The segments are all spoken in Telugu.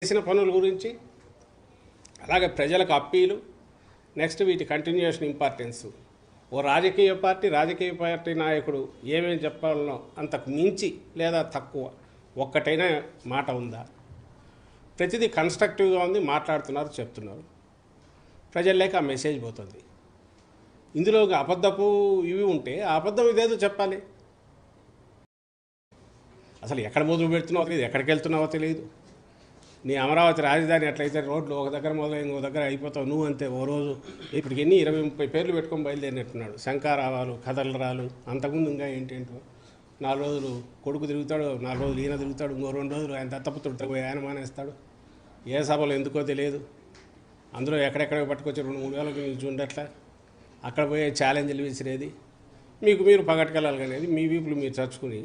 చేసిన పనుల గురించి అలాగే ప్రజలకు అప్పీలు నెక్స్ట్ వీటి కంటిన్యూషన్ ఇంపార్టెన్స్ ఓ రాజకీయ పార్టీ నాయకుడు ఏమేమి చెప్పాలనో అంతకు మించి లేదా తక్కువ ఒక్కటైనా మాట ఉందా? ప్రతిదీ కన్స్ట్రక్టివ్గా ఉంది, మాట్లాడుతున్నారు, చెప్తున్నారు, ప్రజల్లోకి ఆ మెసేజ్ పోతుంది. ఇందులో అబద్ధపు ఇవి ఉంటే ఆ అబద్ధం ఇదేదో చెప్పాలి. అసలు ఎక్కడ మొదలు పెడుతున్నావో తెలియదు, ఎక్కడికి వెళ్తున్నావో తెలియదు. నీ అమరావతి రాజధాని ఎట్లయితే రోడ్లు ఒక దగ్గర మొదలై ఇంకో దగ్గర అయిపోతావు, నువ్వు అంతే. ఓ రోజు ఇప్పటికి ఎన్ని 20-30 పేర్లు పెట్టుకొని బయలుదేరినట్టున్నాడు. శంకారావాలు, కథలరాలు, అంతకుముందు ఇంకా ఏంటేంటో. 4 రోజులు కొడుకు తిరుగుతాడు, 4 రోజులు ఈయన తిరుగుతాడు, ఇంకో 2 రోజులు ఆయన దత్తపుత్రుడు ఆయన మానేస్తాడు. ఏ సభలో ఎందుకో తెలియదు. అందులో ఎక్కడెక్కడ పట్టుకొచ్చి 2-3 వేలకు నిల్చుండట్లా. అక్కడ పోయే ఛాలెంజ్లు విసిరేది, మీకు మీరు పగట్టుకెళ్ళాలి అనేది, మీ వీపులు మీరు చచ్చుకుని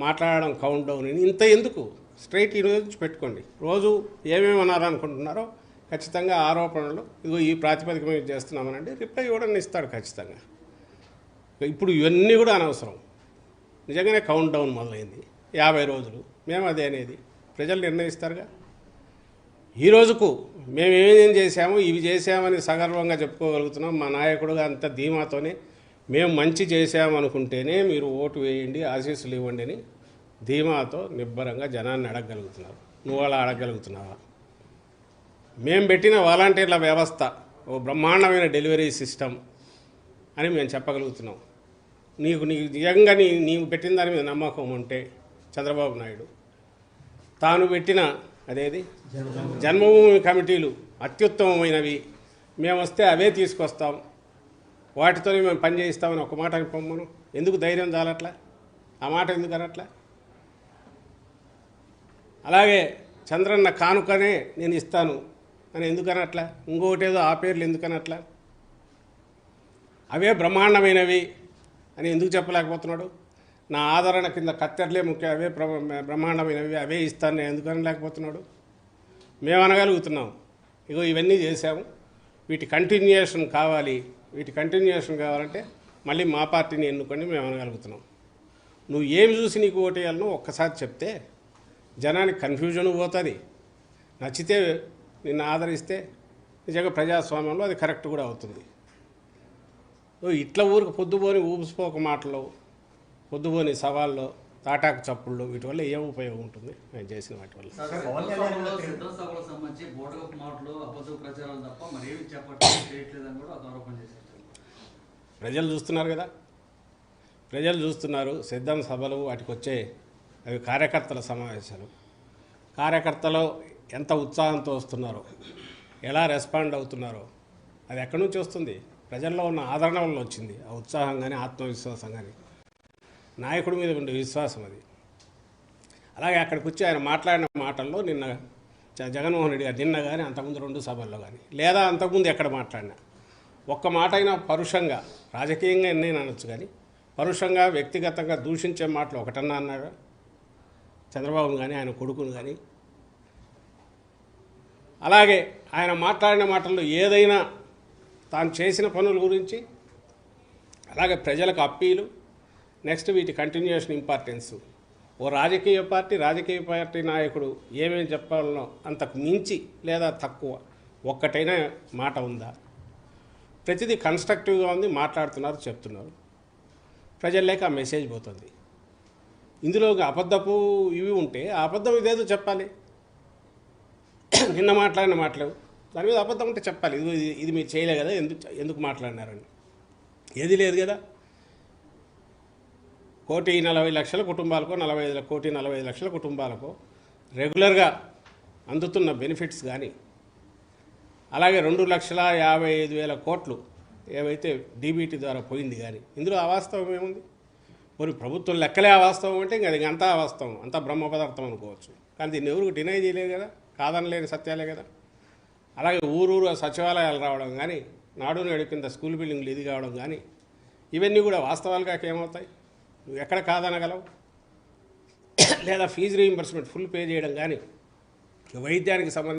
మాట్లాడడం కౌంట్ డౌన్ అని. ఇంత ఎందుకు? స్ట్రైట్ ఈ రోజు పెట్టుకోండి. రోజు ఏమేమి అన్నారనుకుంటున్నారో ఖచ్చితంగా ఆరోపణలు ఇదిగో ఈ ప్రాతిపదిక మీద చేస్తున్నామనండి రిప్లై ఇవ్వడం ఇస్తాడు ఖచ్చితంగా. ఇప్పుడు ఇవన్నీ కూడా అనవసరం. నిజంగానే కౌంట్ డౌన్ మొదలైంది 50 రోజులు. మేము అదే అనేది ప్రజలు నిర్ణయిస్తారుగా. ఈ రోజుకు మేము ఏమేం చేశాము, ఇవి చేశామని సగర్వంగా చెప్పుకోగలుగుతున్నాం. మా నాయకుడుగా అంత ధీమాతోనే మేము మంచి చేశామనుకుంటేనే మీరు ఓటు వేయండి, ఆశీస్సులు ఇవ్వండి అని ధీమాతో నిబ్బరంగా జనాన్ని అడగగలుగుతున్నారు. నువ్వు అలా అడగగలుగుతున్నావా? మేము పెట్టిన వాలంటీర్ల వ్యవస్థ ఓ బ్రహ్మాండమైన డెలివరీ సిస్టమ్ అని మేము చెప్పగలుగుతున్నాం. నీకు నిజంగా నీవు పెట్టిన దాని మీద నమ్మకం ఉంటే చంద్రబాబు నాయుడు తాను పెట్టిన అదేది జన్మభూమి కమిటీలు అత్యుత్తమమైనవి, మేము వస్తే అవే తీసుకొస్తాం, వాటితోనే మేము పని చేయిస్తామని ఒక మాట అని పొమ్మను. ఎందుకు ధైర్యం చాలట్లా? ఆ మాట ఎందుకు అనట్లా? అలాగే చంద్రన్న కానుకనే నేను ఇస్తాను అని ఎందుకనట్లా? ఇంకొకటేదో ఆ పేర్లు ఎందుకనట్లా? అవే బ్రహ్మాండమైనవి అని ఎందుకు చెప్పలేకపోతున్నాడు? నా ఆదరణ కింద కత్తెరలే ముఖ్య, అవే బ్రహ్మాండమైనవి, అవే ఇస్తాను ఎందుకు అనలేకపోతున్నాడు? మేము అనగలుగుతున్నాం, ఇగో ఇవన్నీ చేశాము, వీటి కంటిన్యూషన్ కావాలి, వీటి కంటిన్యూషన్ కావాలంటే మళ్ళీ మా పార్టీని ఎన్నుకొని మేము అనగలుగుతున్నాం. నువ్వు ఏమి చూసి నీకు ఓటు వేయాలనో ఒక్కసారి చెప్తే జనానికి కన్ఫ్యూజన్ పోతుంది. నచ్చితే నిన్ను ఆదరిస్తే నిజంగా ప్రజాస్వామ్యంలో అది కరెక్ట్ కూడా అవుతుంది. ఇట్లా ఊరికి పొద్దుపోని ఊపిసిపోక మాటలు, పొద్దుపోని సవాళ్ళు, తాటాకు చప్పుళ్ళు, వీటి వల్ల ఏం ఉపయోగం ఉంటుంది నేను చేసిన వాటి వల్ల? ప్రజలు చూస్తున్నారు కదా, ప్రజలు చూస్తున్నారు. సిద్ధం సభలు వాటికి వచ్చే అవి కార్యకర్తల సమావేశాలు. కార్యకర్తలు ఎంత ఉత్సాహంతో వస్తున్నారో, ఎలా రెస్పాండ్ అవుతున్నారో అది ఎక్కడి నుంచి వస్తుంది? ప్రజల్లో ఉన్న ఆదరణ వల్ల వచ్చింది. ఆ ఉత్సాహం కానీ ఆత్మవిశ్వాసం కానీ నాయకుడి మీద ఉండే విశ్వాసం అది. అలాగే అక్కడికి వచ్చి ఆయన మాట్లాడిన మాటల్లో నిన్న జగన్మోహన్ రెడ్డి గారు నిన్న కానీ అంతకుముందు 2 సభల్లో కానీ లేదా అంతకుముందు ఎక్కడ మాట్లాడినా ఒక్క మాట అయినా పరుషంగా, రాజకీయంగా ఎన్నైనా అనొచ్చు కానీ పరుషంగా వ్యక్తిగతంగా దూషించే మాటలు ఒకటన్నా అన్నాడు చంద్రబాబును కానీ ఆయన కొడుకును కానీ. అలాగే ఆయన మాట్లాడిన మాటల్లో ఏదైనా తాను చేసిన పనుల గురించి అలాగే ప్రజలకు అప్పీలు నెక్స్ట్ వీటి కంటిన్యూషన్ ఇంపార్టెన్స్ ఓ రాజకీయ పార్టీ నాయకుడు ఏమేమి చెప్పాలనో అంతకు మించి లేదా తక్కువ ఒక్కటైనా మాట ఉందా? ప్రతిదీ కన్స్ట్రక్టివ్గా ఉంది, మాట్లాడుతున్నారు, చెప్తున్నారు, ప్రజల్లోకి ఆ మెసేజ్ పోతుంది. ఇందులో అబద్ధపు ఇవి ఉంటే ఆ అబద్ధం ఇదేదో చెప్పాలి. నిన్న మాట్లాడిన మాటలు దాని మీద అబద్ధం ఉంటే చెప్పాలి. ఇది మీరు చేయలే కదా, ఎందుకు మాట్లాడినారని. ఏది లేదు కదా. 1,40,00,000 కుటుంబాలకు 1,45,00,000 కుటుంబాలకు రెగ్యులర్గా అందుతున్న బెనిఫిట్స్ కానీ అలాగే 2,55,000 కోట్లు ఏవైతే డీబీటీ ద్వారా పోయింది కానీ ఇందులో అవాస్తవం ఏముంది? మరి ప్రభుత్వం లెక్కలే అవాస్తవం అంటే ఇంకా అది అంతా అవాస్తవం, అంతా బ్రహ్మ పదార్థం అనుకోవచ్చు. కానీ దీన్ని ఎవరికి డినై చేయలేదు కదా, కాదనలేని సత్యాలే కదా. అలాగే ఊరూరు సచివాలయాలు రావడం కానీ, నాడు నేడు కింద స్కూల్ బిల్డింగ్లు ఇది కావడం కానీ ఇవన్నీ కూడా వాస్తవాలుగా ఏమవుతాయి? నువ్వు ఎక్కడ కాదనగలవు? లేదా ఫీజు రీయింబర్స్మెంట్ ఫుల్ పే చేయడం కానీ, వైద్యానికి సంబంధించి